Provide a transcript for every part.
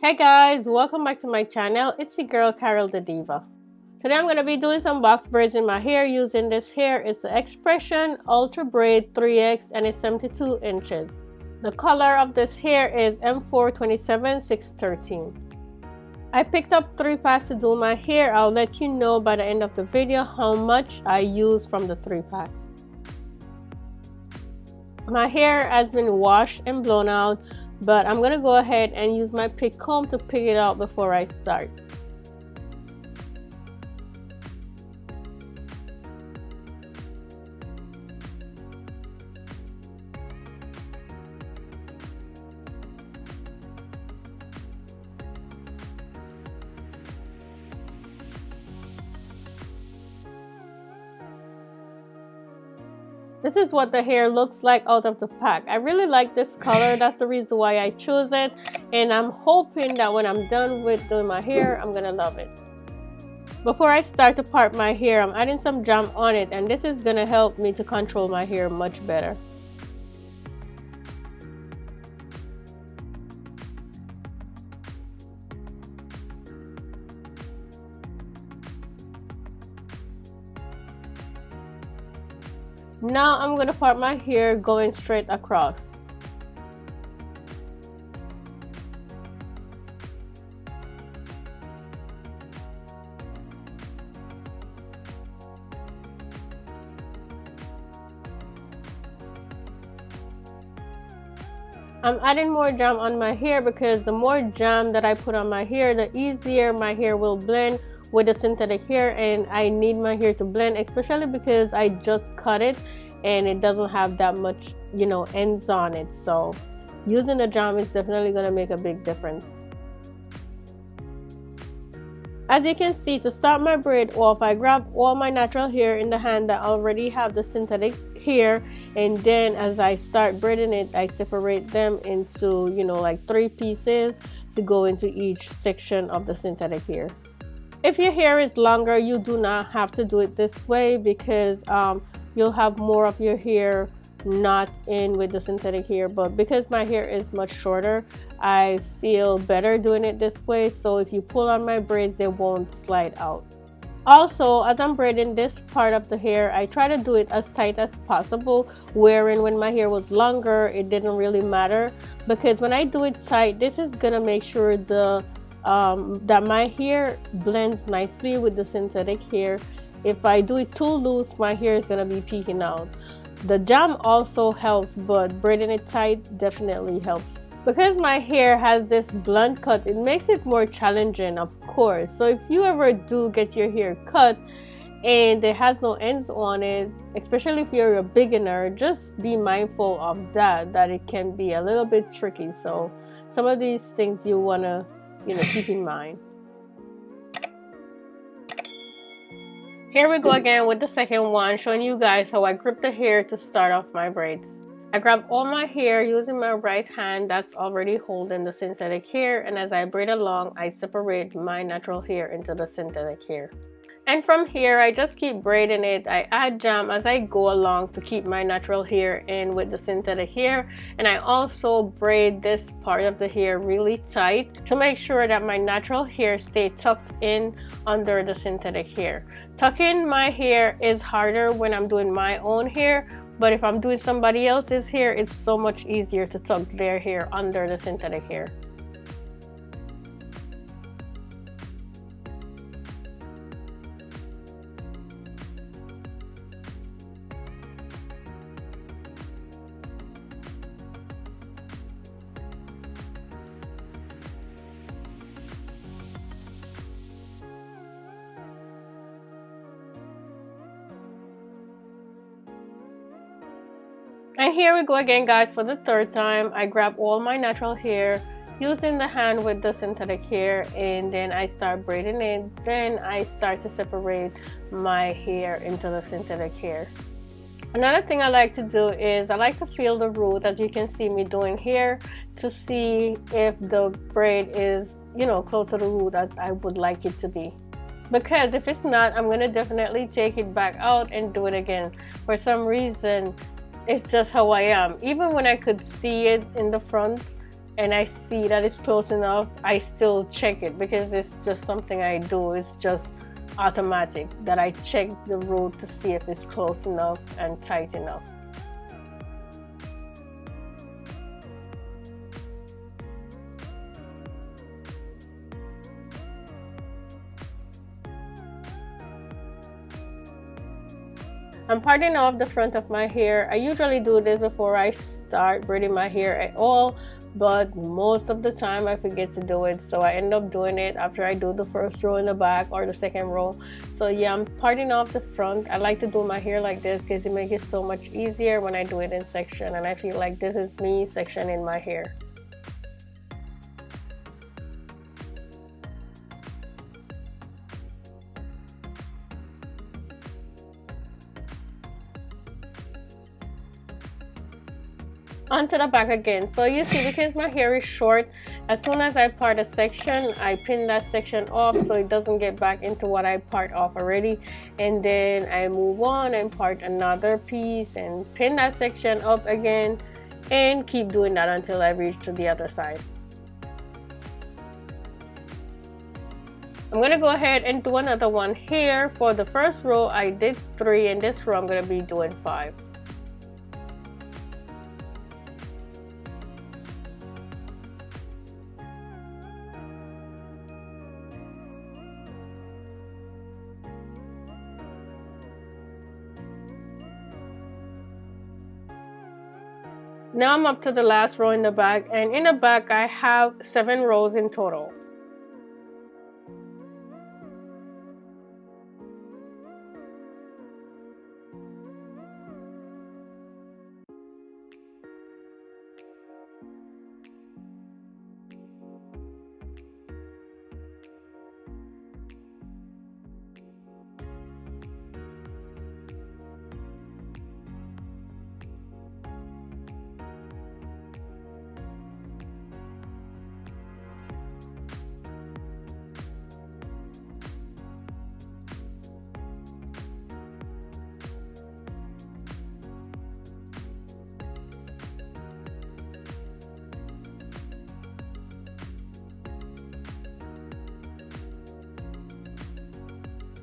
Hey guys, welcome back to my channel. It's your girl Carol the Diva. Today I'm going to be doing some box braids in my hair using this hair. It's the Expression Ultra Braid 3X and it's 72 inches. The color of this hair is M427613. I picked up 3 packs to do my hair. I'll let you know by the end of the video how much I use from the 3 packs. My hair has been washed and blown out, but I'm gonna go ahead and use my pick comb to pick it out before I start. This is what the hair looks like out of the pack. I really like this color. That's the reason why I chose it. And I'm hoping that when I'm done with doing my hair, I'm gonna love it. Before I start to part my hair, I'm adding some jam on it. And this is gonna help me to control my hair much better. Now I'm going to part my hair going straight across. I'm adding more jam on my hair because the more jam that I put on my hair, the easier my hair will blend with the synthetic hair, and I need my hair to blend, especially because I just cut it and it doesn't have that much, ends on it. So using the jam is definitely going to make a big difference. As you can see, to start my braid off, I grab all my natural hair in the hand that already have the synthetic hair, and then as I start braiding it, I separate them into like 3 pieces to go into each section of the synthetic hair. If your hair is longer, you do not have to do it this way because you'll have more of your hair not in with the synthetic hair. But because my hair is much shorter, I feel better doing it this way. So if you pull on my braids, they won't slide out. Also, as I'm braiding this part of the hair, I try to do it as tight as possible, wherein when my hair was longer, it didn't really matter. Because when I do it tight, this is gonna make sure that my hair blends nicely with the synthetic hair. If I do it too loose, my hair is gonna be peeking out. The jam also helps, but braiding it tight definitely helps. Because my hair has this blunt cut, it makes it more challenging, of course. So if you ever do get your hair cut and it has no ends on it, especially if you're a beginner, just be mindful of that it can be a little bit tricky. So some of these things you wanna keep in mind. Here we go again with the second one, showing you guys how I grip the hair to start off my braids. I grab all my hair using my right hand that's already holding the synthetic hair, and as I braid along, I separate my natural hair into the synthetic hair. And from here, I just keep braiding it. I add jam as I go along to keep my natural hair in with the synthetic hair. And I also braid this part of the hair really tight to make sure that my natural hair stays tucked in under the synthetic hair. Tucking my hair is harder when I'm doing my own hair, but if I'm doing somebody else's hair, it's so much easier to tuck their hair under the synthetic hair. And here we go again, guys, for the third time. I grab all my natural hair using the hand with the synthetic hair, and then I start braiding it. Then I start to separate my hair into the synthetic hair. Another thing I like to do is I like to feel the root, as you can see me doing here, to see if the braid is close to the root as I would like it to be. Because if it's not, I'm going to definitely take it back out and do it again. For some reason, it's just how I am. Even when I could see it in the front, and I see that it's close enough, I still check it because it's just something I do. It's just automatic that I check the row to see if it's close enough and tight enough. I'm parting off the front of my hair. I usually do this before I start braiding my hair at all, but most of the time I forget to do it, so I end up doing it after I do the first row in the back or the second row. So yeah, I'm parting off the front. I like to do my hair like this because it makes it so much easier when I do it in section, and I feel like this is me sectioning my hair. Onto the back again. So you see, because my hair is short, as soon as I part a section, I pin that section off so it doesn't get back into what I part off already, and then I move on and part another piece and pin that section up again, and keep doing that until I reach to the other side. I'm gonna go ahead and do another one here. For the first row I did 3, and this row I'm gonna be doing 5. Now I'm up to the last row in the back, and in the back I have 7 rows in total.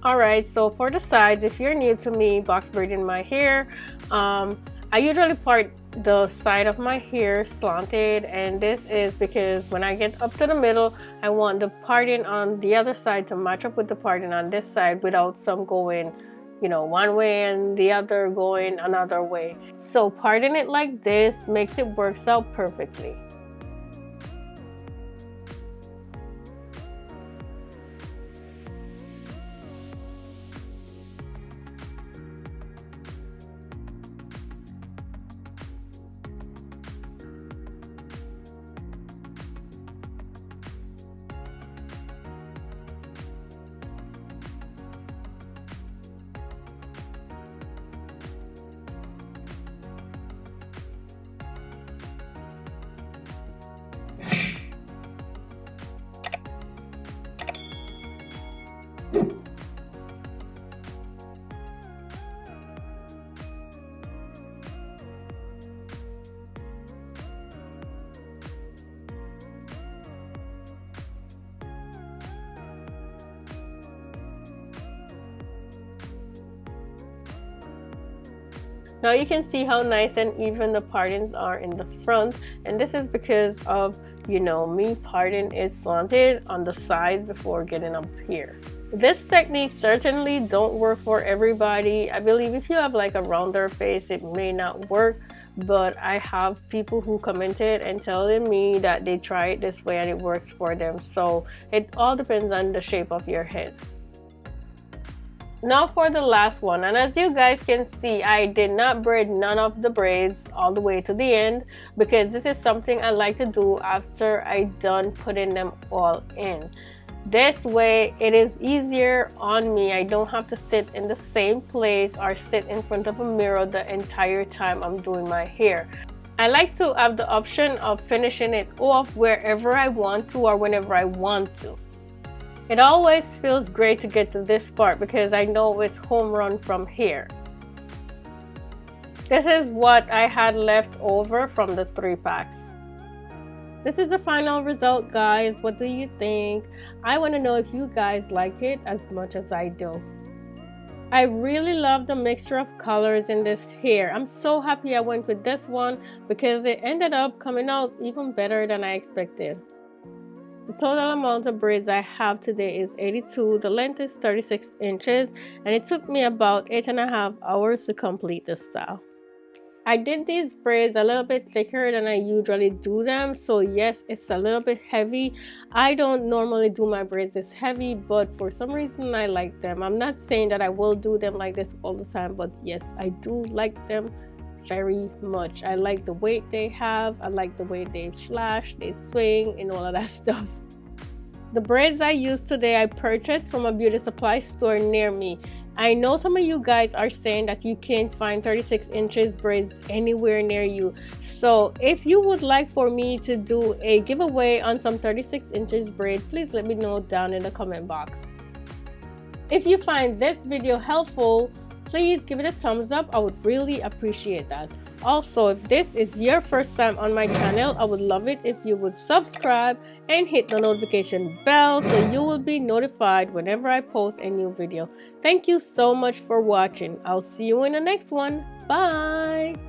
Alright, so for the sides, if you're new to me box braiding my hair, I usually part the side of my hair slanted, and this is because when I get up to the middle, I want the parting on the other side to match up with the parting on this side without some going, you know, one way and the other going another way. So parting it like this makes it works out perfectly. Now you can see how nice and even the partings are in the front, and this is because of, you know, me parting it slanted on the sides before getting up here. This technique certainly don't work for everybody. I believe if you have like a rounder face, it may not work, but I have people who commented and telling me that they try it this way and it works for them. So it all depends on the shape of your head. Now for the last one, and as you guys can see, I did not braid none of the braids all the way to the end because this is something I like to do after I done putting them all in. This way it is easier on me. I don't have to sit in the same place or sit in front of a mirror the entire time I'm doing my hair. I like to have the option of finishing it off wherever I want to or whenever I want to. It always feels great to get to this part because I know it's home run from here. This is what I had left over from the 3 packs. This is the final result, guys. What do you think? I want to know if you guys like it as much as I do. I really love the mixture of colors in this hair. I'm so happy I went with this one because it ended up coming out even better than I expected. The total amount of braids I have today is 82. The length is 36 inches and it took me about 8.5 hours to complete this style. I did these braids a little bit thicker than I usually do them, so yes, it's a little bit heavy. I don't normally do my braids this heavy, but for some reason I like them. I'm not saying that I will do them like this all the time, but yes, I do like them very much. I like the weight they have, I like the way they flash, they swing, and all of that stuff. The braids I used today I purchased from a beauty supply store near me. I know some of you guys are saying that you can't find 36 inches braids anywhere near you. So if you would like for me to do a giveaway on some 36 inches braid, please let me know down in the comment box. If you find this video helpful, please give it a thumbs up. I would really appreciate that. Also, if this is your first time on my channel, I would love it if you would subscribe and hit the notification bell so you will be notified whenever I post a new video. Thank you so much for watching. I'll see you in the next one. Bye!